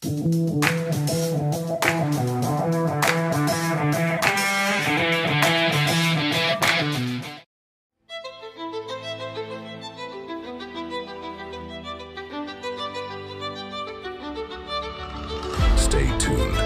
Stay tuned.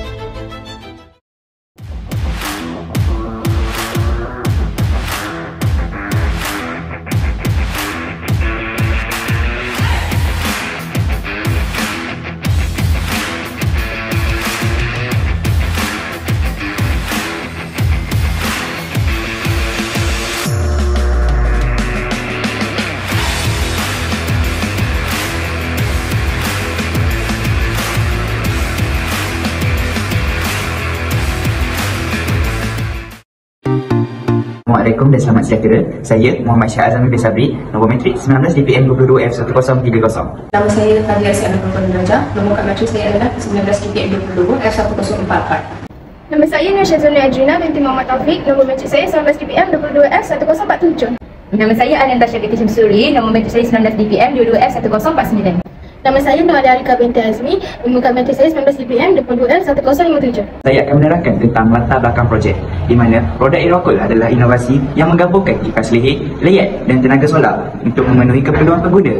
Assalamualaikum dan selamat sejahtera. Saya Muhammad Syah Azami bin Sabri, nombor matrik 19 DPM 22F1030. Nama saya Kadia Siana Perempuan Raja. Nombor kad matrik saya adalah 19 DPM 22F1044. Nama saya Nur Syazulina Adrina binti Muhammad Taufik. Nombor matrik saya 19 DPM 22F1047. Nama saya Anantasya binti Syamsuri. Nombor matrik saya 19 DPM 22F1049. Nama saya Nur Arika binti Azmi. Nombor kad matrik saya 19 DPM 22F1057. Saya akan menerangkan tentang latar belakang projek, di mana produk Aerocol adalah inovasi yang menggabungkan kipas leher, layar dan tenaga solar untuk memenuhi keperluan pengguna.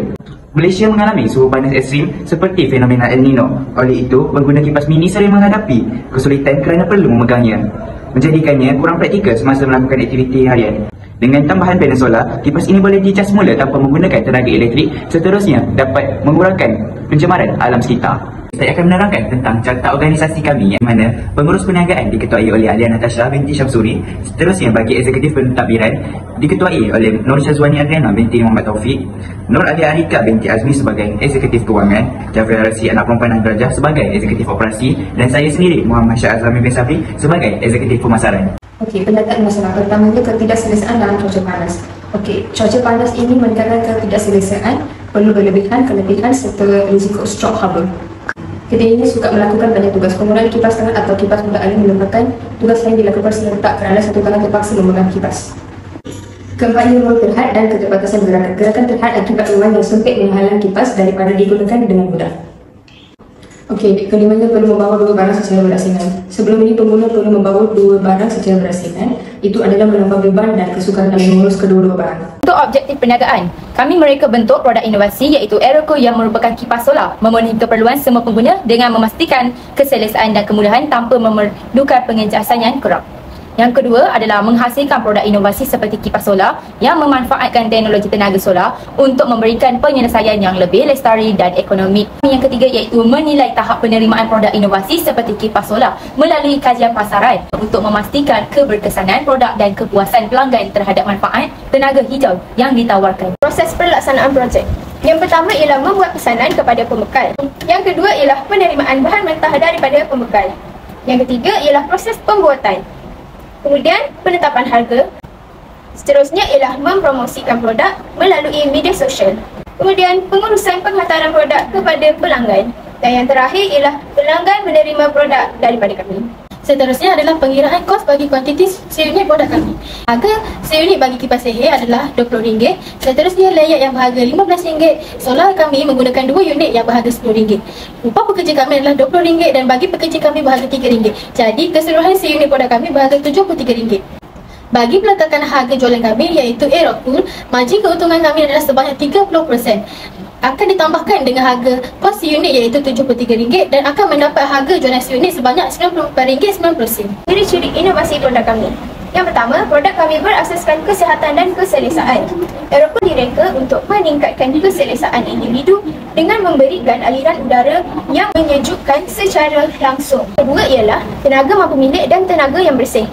Malaysia mengalami suhu panas ekstrim seperti fenomena El Nino. Oleh itu, pengguna kipas mini sering menghadapi kesulitan kerana perlu memegangnya, menjadikannya kurang praktikal semasa melakukan aktiviti harian. Dengan tambahan panel solar, kipas ini boleh dicas semula tanpa menggunakan tenaga elektrik, seterusnya dapat mengurangkan pencemaran alam sekitar. Saya akan menerangkan tentang carta organisasi kami yang mana pengurus perniagaan diketuai oleh Alia Natasha binti Syamsuri. Seterusnya bagi eksekutif pentadbiran diketuai oleh Nur Syazwani Adriana binti Muhammad Taufik, Nur Alia Arika binti Azmi sebagai eksekutif kewangan, Jafri Arasi anak perempuan Andrajah sebagai eksekutif operasi dan saya sendiri Muhammad Syah Azami bin Sabri sebagai eksekutif pemasaran. Okey, pendataan masalah pertamanya ketidakselesaan dalam cuaca panas. Okey, cuaca panas ini meningkatkan ketidakselesaan, perlu berlebihan, kelebihan serta risiko stroke harbor. Keduanya suka melakukan banyak tugas. Penggunaan kipas tangan atau kipas mudah alih merupakan tugas yang dilakukan serentak kerana satu tangan terpaksa memegang kipas. Keempatnya, ruang terhad dan keterbatasan gerakan. Gerakan terhad akibat ruang yang sempit menghalang kipas daripada digunakan dengan mudah. Okey, kelimanya perlu membawa dua barang secara berasingan. Sebelum ini pengguna perlu membawa dua barang secara berasingan. Itu adalah menambah beban dan kesukaran dalam mengurus kedua-dua barang. Untuk objektif perniagaan, kami mereka bentuk produk inovasi iaitu Aerocol yang merupakan kipas solar memenuhi keperluan semua pengguna dengan memastikan keselesaan dan kemudahan tanpa memerlukan pengecasan yang kerap. Yang kedua adalah menghasilkan produk inovasi seperti kipas solar yang memanfaatkan teknologi tenaga solar untuk memberikan penyelesaian yang lebih lestari dan ekonomik. Yang ketiga iaitu menilai tahap penerimaan produk inovasi seperti kipas solar melalui kajian pasaran untuk memastikan keberkesanan produk dan kepuasan pelanggan terhadap manfaat tenaga hijau yang ditawarkan. Proses pelaksanaan projek. Yang pertama ialah membuat pesanan kepada pembekal. Yang kedua ialah penerimaan bahan mentah daripada pembekal. Yang ketiga ialah proses pembuatan. Kemudian penetapan harga. Seterusnya ialah mempromosikan produk melalui media sosial. Kemudian pengurusan penghantaran produk kepada pelanggan. Dan yang terakhir ialah pelanggan menerima produk daripada kami. Seterusnya adalah pengiraan kos bagi kuantiti seunit produk kami. Harga seunit bagi kipas leher adalah RM20. Seterusnya layak yang berharga RM15. Solar kami menggunakan 2 unit yang berharga RM10. Upah pekerja kami adalah RM20 dan bagi pekerja kami berharga RM3. Jadi keseluruhan seunit produk kami berharga RM73. Bagi peletakan harga jualan kami iaitu Aerocol, margin keuntungan kami adalah sebanyak 30%. Akan ditambahkan dengan harga kos unit iaitu RM73 dan akan mendapat harga jualan unit sebanyak RM94.90. Ciri-ciri inovasi produk kami. Yang pertama, produk kami berasaskan kesihatan dan keselesaan. Aerocol direka untuk meningkatkan keselesaan individu dengan memberikan aliran udara yang menyejukkan secara langsung. Kedua ialah tenaga mampu milik dan tenaga yang bersih.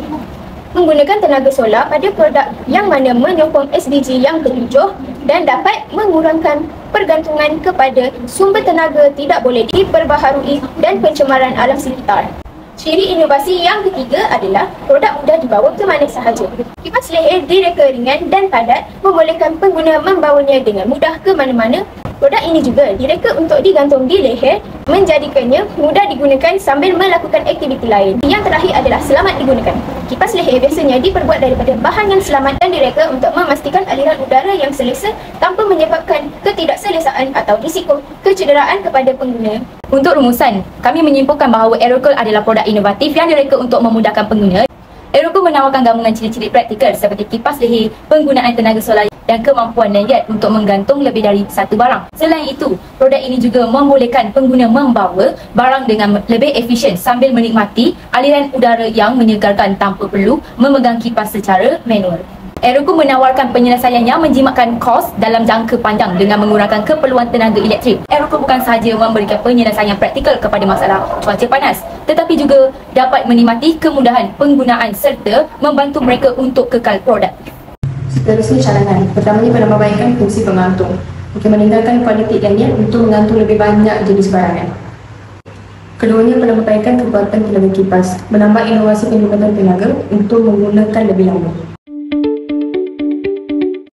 Menggunakan tenaga solar pada produk yang mana menyokong SDG yang ketujuh dan dapat mengurangkan pergantungan kepada sumber tenaga tidak boleh diperbaharui dan pencemaran alam sekitar. Ciri inovasi yang ketiga adalah produk mudah dibawa ke mana sahaja. Kipas leher direka ringan dan padat membolehkan pengguna membawanya dengan mudah ke mana-mana Produk ini juga direka untuk digantung di leher, menjadikannya mudah digunakan sambil melakukan aktiviti lain. Yang terakhir adalah selamat digunakan. Kipas leher biasanya diperbuat daripada bahan yang selamat dan direka untuk memastikan aliran udara yang selesa tanpa menyebabkan ketidakselesaan atau risiko kecederaan kepada pengguna. Untuk rumusan, kami menyimpulkan bahawa Aerocool adalah produk inovatif yang direka untuk memudahkan pengguna. Aerocool menawarkan gabungan ciri-ciri praktikal seperti kipas leher, penggunaan tenaga solar dan kemampuan Lanyard untuk menggantung lebih dari satu barang. Selain itu, produk ini juga membolehkan pengguna membawa barang dengan lebih efisien sambil menikmati aliran udara yang menyegarkan tanpa perlu memegang kipas secara manual. Aerocool menawarkan penyelesaian yang menjimatkan kos dalam jangka panjang dengan mengurangkan keperluan tenaga elektrik. Aerocool bukan sahaja memberikan penyelesaian praktikal kepada masalah cuaca panas, tetapi juga dapat menikmati kemudahan penggunaan serta membantu mereka untuk kekal produktif. Seterusnya cadangan. Pertamanya penambahbaikan fungsi pengantung. Meningkatkan kualiti Lanyard untuk menggantung lebih banyak jenis barangan. Keduanya penambahbaikan kekuatan tenaga kipas. Menambah inovasi penyimpanan tenaga untuk menggunakan lebih lama.